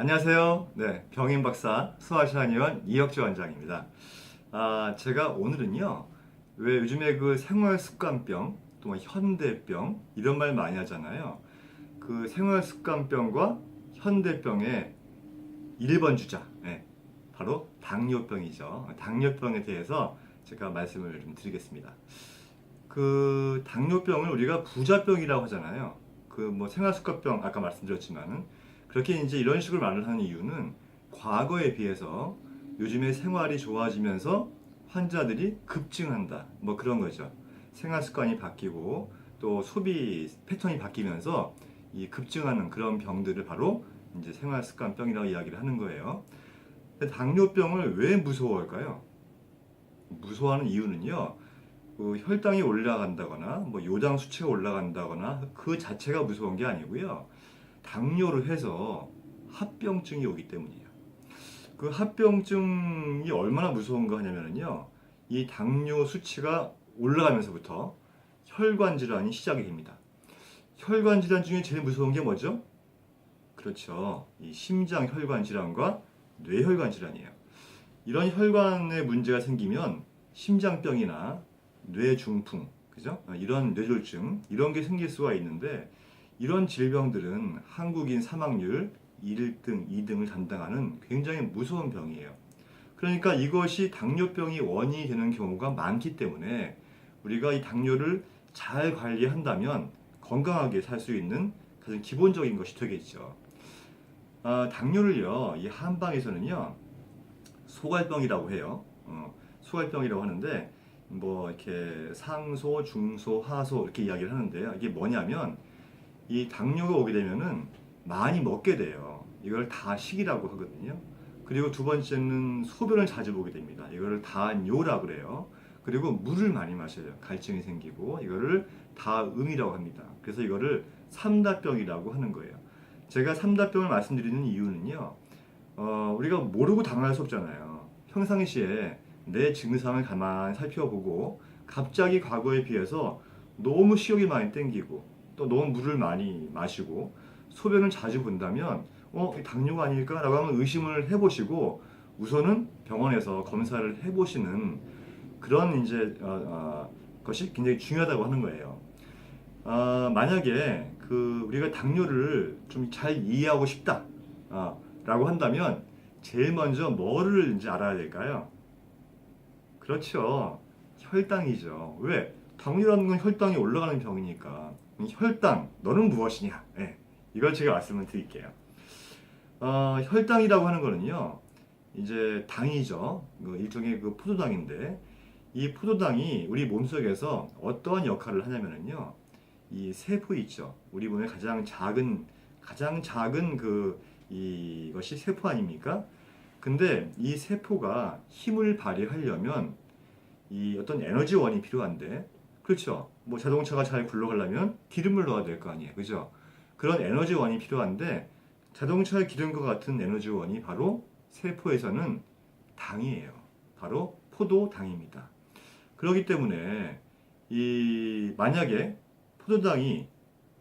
안녕하세요. 네, 병인 박사 소아시아의원 이혁주 원장입니다. 제가 오늘은요, 왜 요즘에 그 생활 습관병, 또뭐 현대병 이런 말 많이 하잖아요. 그 생활 습관병과 현대병의 1번 주자, 바로 당뇨병이죠. 당뇨병에 대해서 제가 말씀을 좀 드리겠습니다. 그 당뇨병을 우리가 부자병이라고 하잖아요. 그 뭐 생활습관병 아까 말씀드렸지만은 그렇게 이제 이런 식으로 말을 하는 이유는 과거에 비해서 요즘에 생활이 좋아지면서 환자들이 급증한다. 뭐 그런 거죠. 생활 습관이 바뀌고 또 소비 패턴이 바뀌면서 이 급증하는 그런 병들을 바로 이제 생활 습관병이라고 이야기를 하는 거예요. 근데 당뇨병을 왜 무서워할까요? 무서워하는 이유는요. 그 혈당이 올라간다거나 뭐 요당 수치가 올라간다거나 그 자체가 무서운 게 아니고요. 당뇨를 해서 합병증이 오기 때문이에요. 그 합병증이 얼마나 무서운가 하냐면요. 이 당뇨 수치가 올라가면서부터 혈관 질환이 시작이 됩니다. 혈관 질환 중에 제일 무서운 게 뭐죠? 그렇죠. 이 심장 혈관 질환과 뇌혈관 질환이에요. 이런 혈관에 문제가 생기면 심장병이나 뇌중풍, 그죠? 이런 뇌졸중, 이런 게 생길 수가 있는데 이런 질병들은 한국인 사망률 1등, 2등을 담당하는 굉장히 무서운 병이에요. 그러니까 이것이 당뇨병이 원인이 되는 경우가 많기 때문에 우리가 이 당뇨를 잘 관리한다면 건강하게 살 수 있는 가장 기본적인 것이 되겠죠. 당뇨를요, 이 한방에서는요, 소갈병이라고 해요. 소갈병이라고 하는데 뭐 이렇게 상소, 중소, 하소 이렇게 이야기를 하는데요. 이게 뭐냐면 이 당뇨가 오게 되면은 많이 먹게 돼요. 이걸 다식이라고 하거든요. 그리고 두 번째는 소변을 자주 보게 됩니다. 이거를 다뇨라 그래요. 그리고 물을 많이 마셔요. 갈증이 생기고 이거를 다음이라고 합니다. 그래서 이거를 삼다병이라고 하는 거예요. 제가 삼다병을 말씀드리는 이유는요. 우리가 모르고 당할 수 없잖아요. 평상시에 내 증상을 가만히 살펴보고 갑자기 과거에 비해서 너무 식욕이 많이 땡기고 또 너무 물을 많이 마시고 소변을 자주 본다면 당뇨가 아닐까라고 하면 의심을 해보시고 우선은 병원에서 검사를 해보시는 그런 이제 것이 굉장히 중요하다고 하는 거예요. 만약에 그 우리가 당뇨를 좀 잘 이해하고 싶다. 라고 한다면 제일 먼저 뭐를 이제 알아야 될까요? 그렇죠. 혈당이죠. 왜? 당뇨라는 건 혈당이 올라가는 병이니까. 혈당, 너는 무엇이냐? 이걸 제가 말씀을 드릴게요. 혈당이라고 하는 거는요, 이제 당이죠. 그 일종의 그 포도당인데, 이 포도당이 우리 몸속에서 어떠한 역할을 하냐면요, 이 세포 있죠. 우리 몸의 가장 작은 이것이 세포 아닙니까? 근데 이 세포가 힘을 발휘하려면 이 어떤 에너지원이 필요한데, 그렇죠? 뭐 자동차가 잘 굴러가려면 기름을 넣어야 될 거 아니에요. 그죠? 그런 에너지원이 필요한데, 자동차의 기름과 같은 에너지원이 바로 세포에서는 당이에요. 바로 포도당입니다. 그렇기 때문에 만약에 포도당이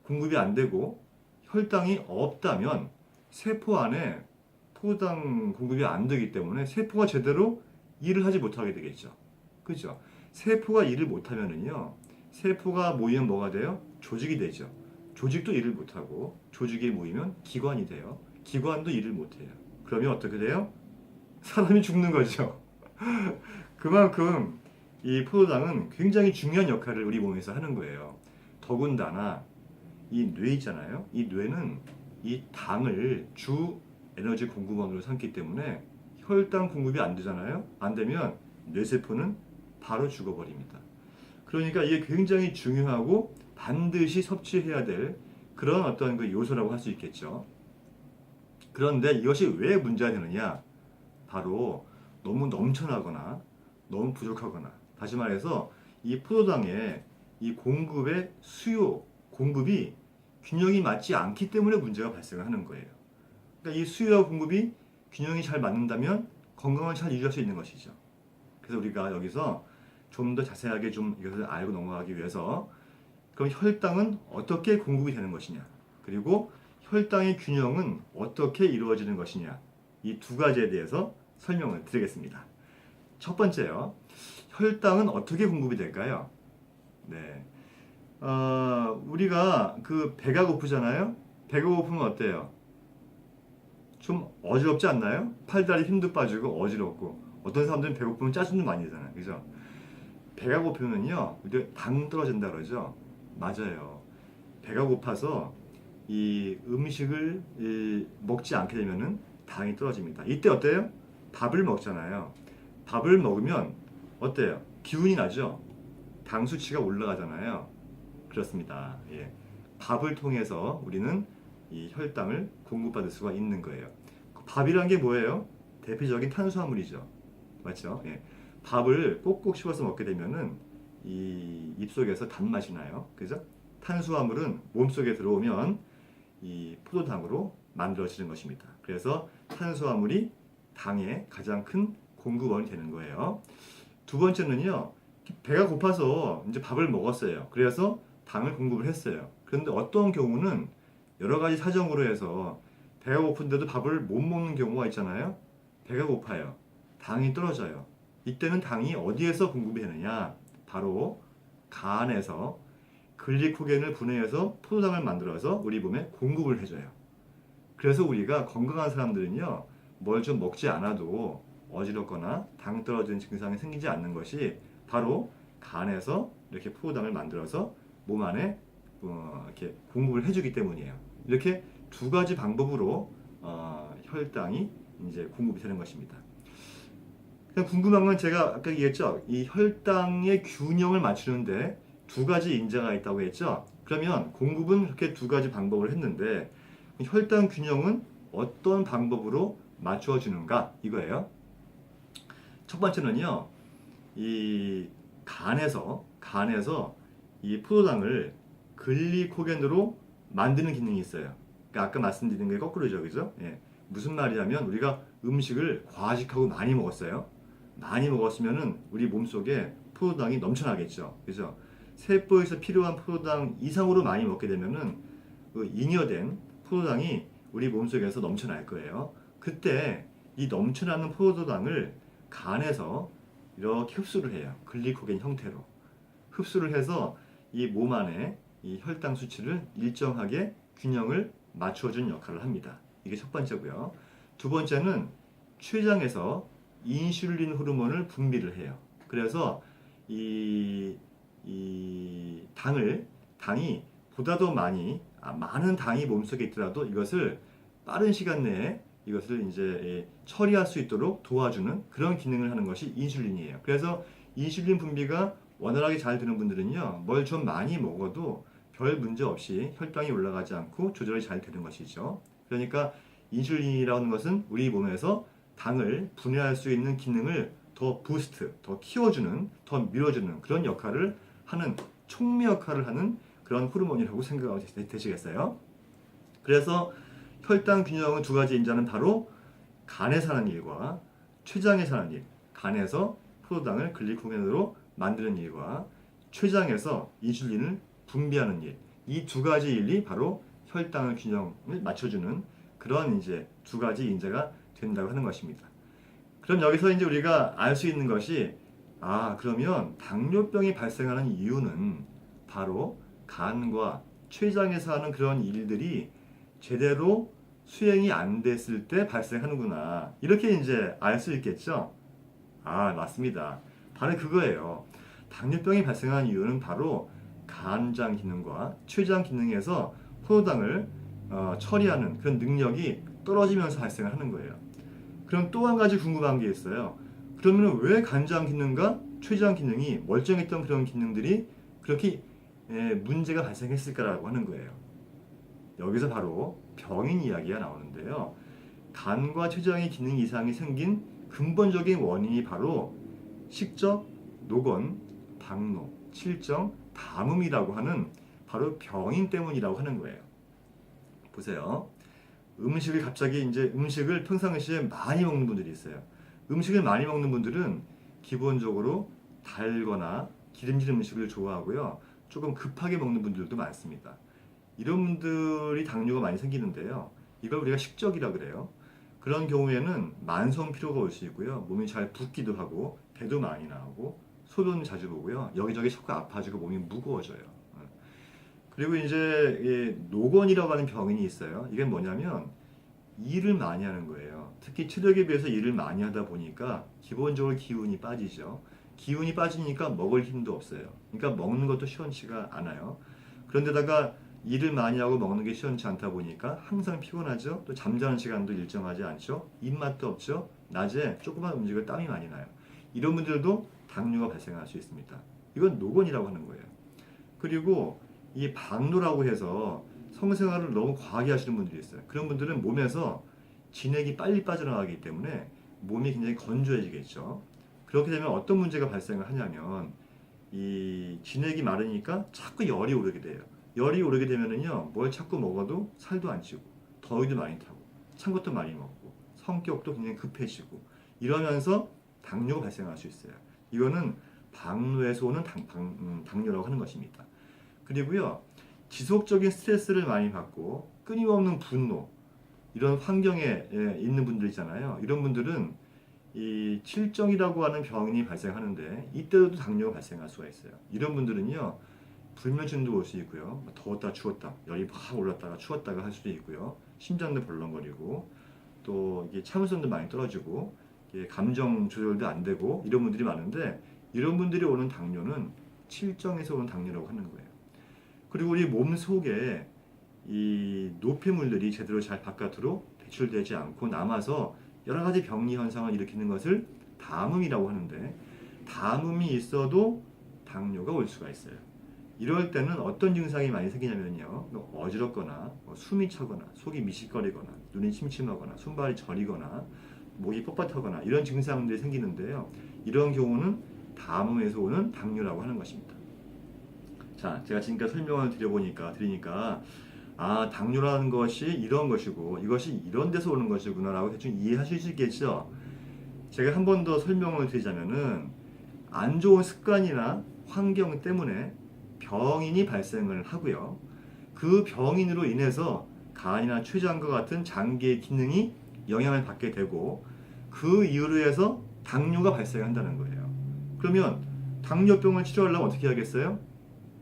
공급이 안 되고 혈당이 없다면 세포 안에 포도당 공급이 안 되기 때문에 세포가 제대로 일을 하지 못하게 되겠죠. 그죠? 세포가 일을 못하면은요, 세포가 모이면 뭐가 돼요? 조직이 되죠. 조직도 일을 못하고, 조직이 모이면 기관이 돼요. 기관도 일을 못해요. 그러면 어떻게 돼요? 사람이 죽는 거죠. 그만큼 이 포도당은 굉장히 중요한 역할을 우리 몸에서 하는 거예요. 더군다나 이 뇌 있잖아요. 이 뇌는 이 당을 주 에너지 공급원으로 삼기 때문에 혈당 공급이 안 되잖아요. 안 되면 뇌세포는 바로 죽어버립니다. 그러니까 이게 굉장히 중요하고 반드시 섭취해야 될 그런 어떤 그 요소라고 할 수 있겠죠. 그런데 이것이 왜 문제가 되느냐? 바로 너무 넘쳐나거나 너무 부족하거나 다시 말해서 이 포도당의 이 공급이 균형이 맞지 않기 때문에 문제가 발생하는 거예요. 그러니까 이 수요와 공급이 균형이 잘 맞는다면 건강을 잘 유지할 수 있는 것이죠. 그래서 우리가 여기서 좀 더 자세하게 좀 이것을 알고 넘어가기 위해서 그럼 혈당은 어떻게 공급이 되는 것이냐? 그리고 혈당의 균형은 어떻게 이루어지는 것이냐, 이 두 가지에 대해서 설명을 드리겠습니다. 첫 번째요. 혈당은 어떻게 공급이 될까요? 네. 우리가 그 배가 고프잖아요? 배가 고프면 어때요? 좀 어지럽지 않나요? 팔다리 힘도 빠지고 어지럽고 어떤 사람들은 배고프면 짜증도 많이 나잖아요. 그죠? 배가 고프면요. 우리 당 떨어진다 그러죠? 맞아요. 배가 고파서 이 음식을 먹지 않게 되면은 당이 떨어집니다. 이때 어때요? 밥을 먹잖아요. 밥을 먹으면 어때요? 기운이 나죠? 당 수치가 올라가잖아요. 그렇습니다. 예. 밥을 통해서 우리는 이 혈당을 공급받을 수가 있는 거예요. 밥이란 게 뭐예요? 대표적인 탄수화물이죠. 맞죠? 예. 밥을 꼭꼭 씹어서 먹게 되면은 이 입속에서 단맛이 나요. 그죠? 탄수화물은 몸속에 들어오면 이 포도당으로 만들어지는 것입니다. 그래서 탄수화물이 당의 가장 큰 공급원이 되는 거예요. 두 번째는요, 배가 고파서 이제 밥을 먹었어요. 그래서 당을 공급을 했어요. 그런데 어떤 경우는 여러 가지 사정으로 해서 배가 고픈데도 밥을 못 먹는 경우가 있잖아요. 배가 고파요. 당이 떨어져요. 이때는 당이 어디에서 공급이 되느냐? 바로 간에서 글리코겐을 분해해서 포도당을 만들어서 우리 몸에 공급을 해줘요. 그래서 우리가 건강한 사람들은요, 뭘 좀 먹지 않아도 어지럽거나 당 떨어지는 증상이 생기지 않는 것이 바로 간에서 이렇게 포도당을 만들어서 몸 안에 이렇게 공급을 해주기 때문이에요. 이렇게 두 가지 방법으로 혈당이 이제 공급이 되는 것입니다. 그냥 궁금한 건 제가 아까 얘기했죠. 이 혈당의 균형을 맞추는데 두 가지 인자가 있다고 했죠. 그러면 공급은 그렇게 두 가지 방법을 했는데 혈당 균형은 어떤 방법으로 맞춰주는가 이거예요. 첫 번째는요. 이 간에서 이 포도당을 글리코겐으로 만드는 기능이 있어요. 그러니까 아까 말씀드린 게 거꾸로죠, 그죠? 예. 무슨 말이냐면 우리가 음식을 과식하고 많이 먹었어요. 많이 먹었으면은 우리 몸속에 포도당이 넘쳐나겠죠, 그죠? 세포에서 필요한 포도당 이상으로 많이 먹게 되면은 그 잉여된 포도당이 우리 몸속에서 넘쳐날 거예요. 그때 이 넘쳐나는 포도당을 간에서 이렇게 흡수를 해요. 글리코겐 형태로. 흡수를 해서 이 몸 안에 이 혈당 수치를 일정하게 균형을 맞춰준 역할을 합니다. 이게 첫 번째고요. 두 번째는 췌장에서 인슐린 호르몬을 분비를 해요. 그래서 이 당이 보다 더 많은 당이 몸속에 있더라도 이것을 빠른 시간 내에 이것을 이제 처리할 수 있도록 도와주는 그런 기능을 하는 것이 인슐린이에요. 그래서 인슐린 분비가 원활하게 잘 되는 분들은요, 뭘 좀 많이 먹어도 별 문제 없이 혈당이 올라가지 않고 조절이 잘 되는 것이죠. 그러니까 인슐린이라는 것은 우리 몸에서 당을 분해할 수 있는 기능을 더 부스트, 더 키워주는, 더 밀어주는 그런 역할을 하는, 촉매 역할을 하는 그런 호르몬이라고 생각하면 되시겠어요? 그래서 혈당 균형은 두 가지 인자는 바로 간에서 하는 일과 췌장에서 하는 일, 간에서 포도당을 글리코겐으로 만드는 일과 췌장에서 인슐린을 분비하는 일, 이 두 가지 일이 바로 혈당의 균형을 맞춰주는 그런 이제 두 가지 인자가 된다고 하는 것입니다. 그럼 여기서 이제 우리가 알 수 있는 것이 그러면 당뇨병이 발생하는 이유는 바로 간과 췌장에서 하는 그런 일들이 제대로 수행이 안 됐을 때 발생하는구나. 이렇게 이제 알 수 있겠죠? 맞습니다. 바로 그거예요. 당뇨병이 발생하는 이유는 바로 간장 기능과 췌장 기능에서 포도당을 처리하는 그런 능력이 떨어지면서 발생을 하는 거예요. 그럼 또 한 가지 궁금한 게 있어요. 그러면 왜 간장 기능과 췌장 기능이 멀쩡했던 그런 기능들이 그렇게 문제가 발생했을까라고 하는 거예요. 여기서 바로 병인 이야기가 나오는데요. 간과 췌장의 기능 이상이 생긴 근본적인 원인이 바로 식적, 노건, 박노, 칠정, 담음이라고 하는 바로 병인 때문이라고 하는 거예요. 보세요. 음식을 평상시에 많이 먹는 분들이 있어요. 음식을 많이 먹는 분들은 기본적으로 달거나 기름진 음식을 좋아하고요. 조금 급하게 먹는 분들도 많습니다. 이런 분들이 당뇨가 많이 생기는데요. 이걸 우리가 식적이라 그래요. 그런 경우에는 만성 피로가 올 수 있고요. 몸이 잘 붓기도 하고 배도 많이 나오고 소변 자주 보고요. 여기저기 자꾸 아파지고 몸이 무거워져요. 그리고 이제 노곤이라고 하는 병인이 있어요. 이게 뭐냐면 일을 많이 하는 거예요. 특히 체력에 비해서 일을 많이 하다 보니까 기본적으로 기운이 빠지죠. 기운이 빠지니까 먹을 힘도 없어요. 그러니까 먹는 것도 시원치가 않아요. 그런데다가 일을 많이 하고 먹는 게 시원치 않다 보니까 항상 피곤하죠. 또 잠자는 시간도 일정하지 않죠. 입맛도 없죠. 낮에 조금만 움직여 땀이 많이 나요. 이런 분들도 당뇨가 발생할 수 있습니다. 이건 노곤이라고 하는 거예요. 그리고 이 박노라고 해서 성생활을 너무 과하게 하시는 분들이 있어요. 그런 분들은 몸에서 진액이 빨리 빠져나가기 때문에 몸이 굉장히 건조해지겠죠. 그렇게 되면 어떤 문제가 발생을 하냐면 이 진액이 마르니까 자꾸 열이 오르게 돼요. 열이 오르게 되면은요, 뭘 자꾸 먹어도 살도 안 찌고, 더위도 많이 타고, 찬 것도 많이 먹고, 성격도 굉장히 급해지고, 이러면서 당뇨가 발생할 수 있어요. 이거는 박노에서 오는 당뇨라고 하는 것입니다. 그리고요, 지속적인 스트레스를 많이 받고, 끊임없는 분노, 이런 환경에 있는 분들 있잖아요. 이런 분들은 이 칠정이라고 하는 병이 발생하는데, 이때도 당뇨가 발생할 수가 있어요. 이런 분들은요, 불면증도 올 수 있고요. 더웠다 추웠다 열이 확 올랐다가 추웠다가 할 수도 있고요. 심장도 벌렁거리고 또 이게 참을성도 많이 떨어지고 이게 감정 조절도 안 되고 이런 분들이 많은데 이런 분들이 오는 당뇨는 칠정에서 오는 당뇨라고 하는 거예요. 그리고 우리 몸 속에 이 노폐물들이 제대로 잘 바깥으로 배출되지 않고 남아서 여러 가지 병리 현상을 일으키는 것을 담음이라고 하는데 담음이 있어도 당뇨가 올 수가 있어요. 이럴 때는 어떤 증상이 많이 생기냐면요. 어지럽거나 숨이 차거나 속이 미식거리거나 눈이 침침하거나 손발이 저리거나 목이 뻣뻣하거나 이런 증상들이 생기는데요. 이런 경우는 담음에서 오는 당뇨라고 하는 것입니다. 자, 제가 지금까지 설명을 드리니까 당뇨라는 것이 이런 것이고 이것이 이런 데서 오는 것이구나라고 대충 이해하실 수 있겠죠. 제가 한 번 더 설명을 드리자면은 안 좋은 습관이나 환경 때문에 병인이 발생을 하고요. 그 병인으로 인해서 간이나 췌장과 같은 장기의 기능이 영향을 받게 되고 그 이유로 해서 당뇨가 발생한다는 거예요. 그러면 당뇨병을 치료하려면 어떻게 해야겠어요?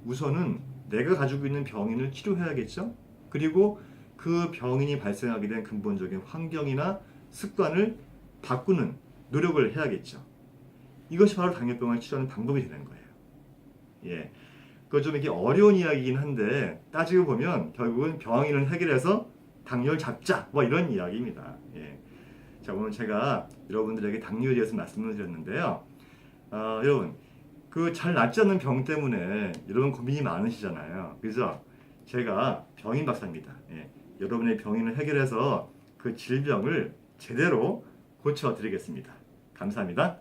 우선은 내가 가지고 있는 병인을 치료해야겠죠? 그리고 그 병인이 발생하게 된 근본적인 환경이나 습관을 바꾸는 노력을 해야겠죠. 이것이 바로 당뇨병을 치료하는 방법이 되는 거예요. 예. 그거 좀 이렇게 어려운 이야기이긴 한데 따지고 보면 결국은 병인을 해결해서 당뇨를 잡자 뭐 이런 이야기입니다. 예. 자, 오늘 제가 여러분들에게 당뇨에 대해서 말씀을 드렸는데요. 여러분 그 잘 낫지 않는 병 때문에 여러분 고민이 많으시잖아요. 그래서 제가 병인 박사입니다. 예. 여러분의 병인을 해결해서 그 질병을 제대로 고쳐드리겠습니다. 감사합니다.